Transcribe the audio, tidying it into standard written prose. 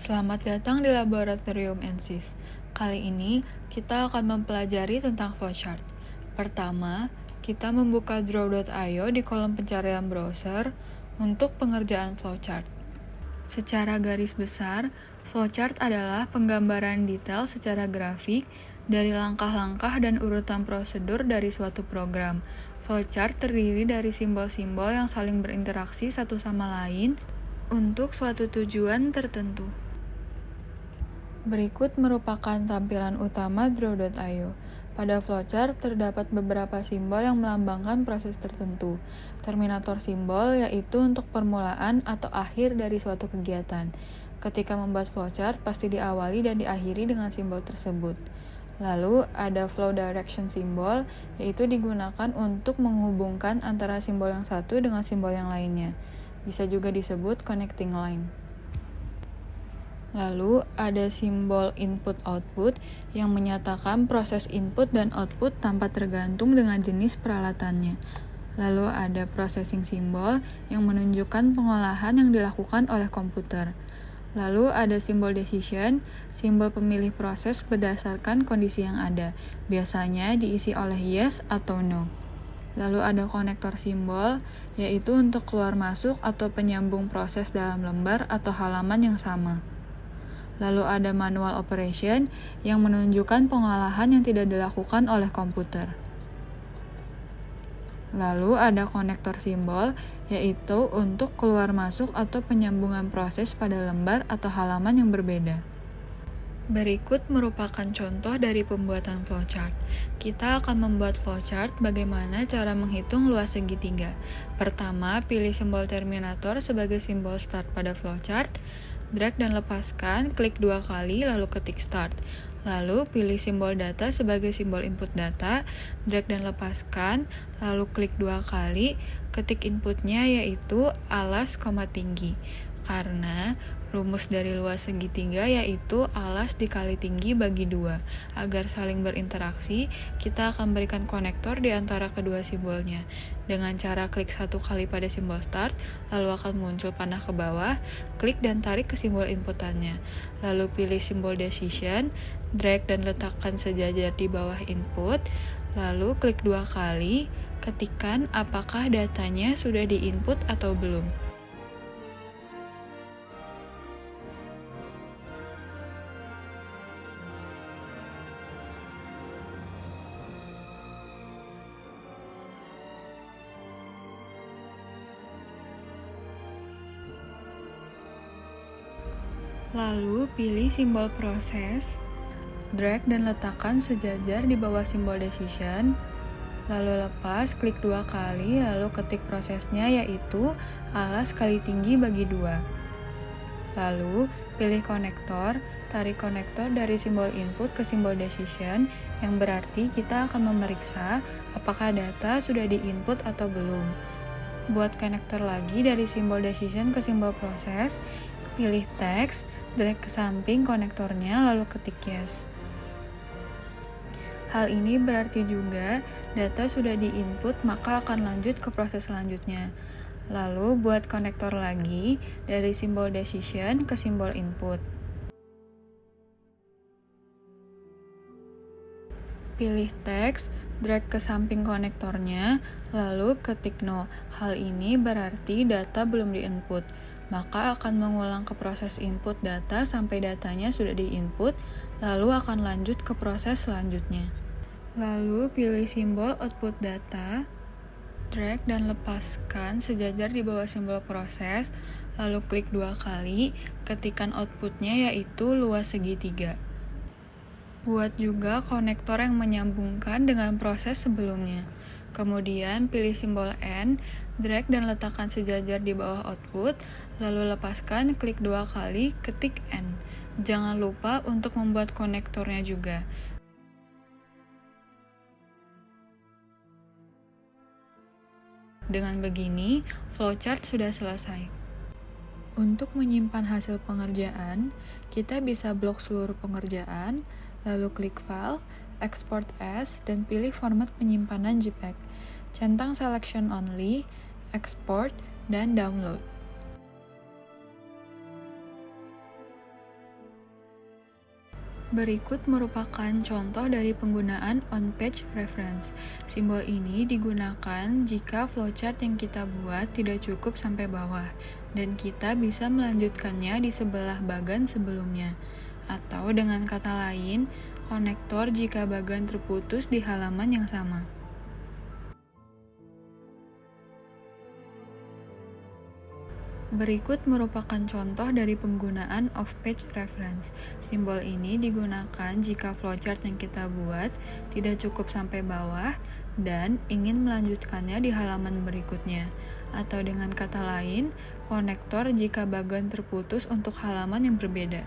Selamat datang di Laboratorium NSYS. Kali ini kita akan mempelajari tentang flowchart. Pertama, kita membuka draw.io di kolom pencarian browser untuk pengerjaan flowchart. Secara garis besar, flowchart adalah penggambaran detail secara grafik dari langkah-langkah dan urutan prosedur dari suatu program. Flowchart terdiri dari simbol-simbol yang saling berinteraksi satu sama lain untuk suatu tujuan tertentu. Berikut merupakan tampilan utama draw.io. Pada flowchart terdapat beberapa simbol yang melambangkan proses tertentu. Terminator simbol yaitu untuk permulaan atau akhir dari suatu kegiatan. Ketika membuat flowchart pasti diawali dan diakhiri dengan simbol tersebut. Lalu ada flow direction simbol yaitu digunakan untuk menghubungkan antara simbol yang satu dengan simbol yang lainnya. Bisa juga disebut connecting line. Lalu ada simbol input-output yang menyatakan proses input dan output tanpa tergantung dengan jenis peralatannya. Lalu ada processing simbol yang menunjukkan pengolahan yang dilakukan oleh komputer. Lalu ada simbol decision, simbol pemilih proses berdasarkan kondisi yang ada. Biasanya diisi oleh yes atau no. Lalu ada konektor simbol, yaitu untuk keluar masuk atau penyambung proses dalam lembar atau halaman yang sama. Lalu ada manual operation yang menunjukkan pengolahan yang tidak dilakukan oleh komputer. Lalu ada konektor simbol, yaitu untuk keluar masuk atau penyambungan proses pada lembar atau halaman yang berbeda. Berikut merupakan contoh dari pembuatan flowchart. Kita akan membuat flowchart bagaimana cara menghitung luas segitiga. Pertama, pilih simbol terminator sebagai simbol start pada flowchart. Drag dan lepaskan, klik 2 kali lalu ketik start. Lalu pilih simbol data sebagai simbol input data, drag dan lepaskan, lalu klik 2 kali, ketik inputnya yaitu alas, tinggi. Karena rumus dari luas segitiga yaitu alas dikali tinggi bagi 2. Agar saling berinteraksi, kita akan berikan konektor di antara kedua simbolnya. Dengan cara klik 1 kali pada simbol start, lalu akan muncul panah ke bawah, klik dan tarik ke simbol inputannya. Lalu pilih simbol decision, drag dan letakkan sejajar di bawah input, lalu klik 2 kali, ketikkan apakah datanya sudah diinput atau belum. Lalu pilih simbol proses, drag dan letakkan sejajar di bawah simbol decision, lalu lepas, klik 2 kali, lalu ketik prosesnya yaitu alas kali tinggi bagi 2. Lalu pilih konektor, tarik konektor dari simbol input ke simbol decision, yang berarti kita akan memeriksa apakah data sudah diinput atau belum. Buat konektor lagi dari simbol decision ke simbol proses, pilih teks, drag ke samping konektornya lalu ketik yes. Hal ini berarti juga data sudah diinput maka akan lanjut ke proses selanjutnya. Lalu buat konektor lagi dari simbol decision ke simbol input. Pilih teks, drag ke samping konektornya, lalu ketik no. Hal ini berarti data belum diinput. Maka akan mengulang ke proses input data sampai datanya sudah diinput, lalu akan lanjut ke proses selanjutnya. Lalu pilih simbol output data, drag dan lepaskan sejajar di bawah simbol proses, lalu klik 2 kali, ketikkan outputnya yaitu luas segitiga. Buat juga konektor yang menyambungkan dengan proses sebelumnya. Kemudian pilih simbol N, drag dan letakkan sejajar di bawah output, lalu lepaskan, klik 2 kali, ketik N. Jangan lupa untuk membuat konektornya juga. Dengan begini, flowchart sudah selesai. Untuk menyimpan hasil pengerjaan, kita bisa blok seluruh pengerjaan, lalu klik File, Export As, dan pilih format penyimpanan JPEG. Centang Selection Only, Export, dan Download. Berikut merupakan contoh dari penggunaan on-page reference. Simbol ini digunakan jika flowchart yang kita buat tidak cukup sampai bawah, dan kita bisa melanjutkannya di sebelah bagan sebelumnya. Atau dengan kata lain, konektor jika bagan terputus di halaman yang sama. Berikut merupakan contoh dari penggunaan off-page reference. Simbol ini digunakan jika flowchart yang kita buat tidak cukup sampai bawah dan ingin melanjutkannya di halaman berikutnya. Atau dengan kata lain, konektor jika bagan terputus untuk halaman yang berbeda.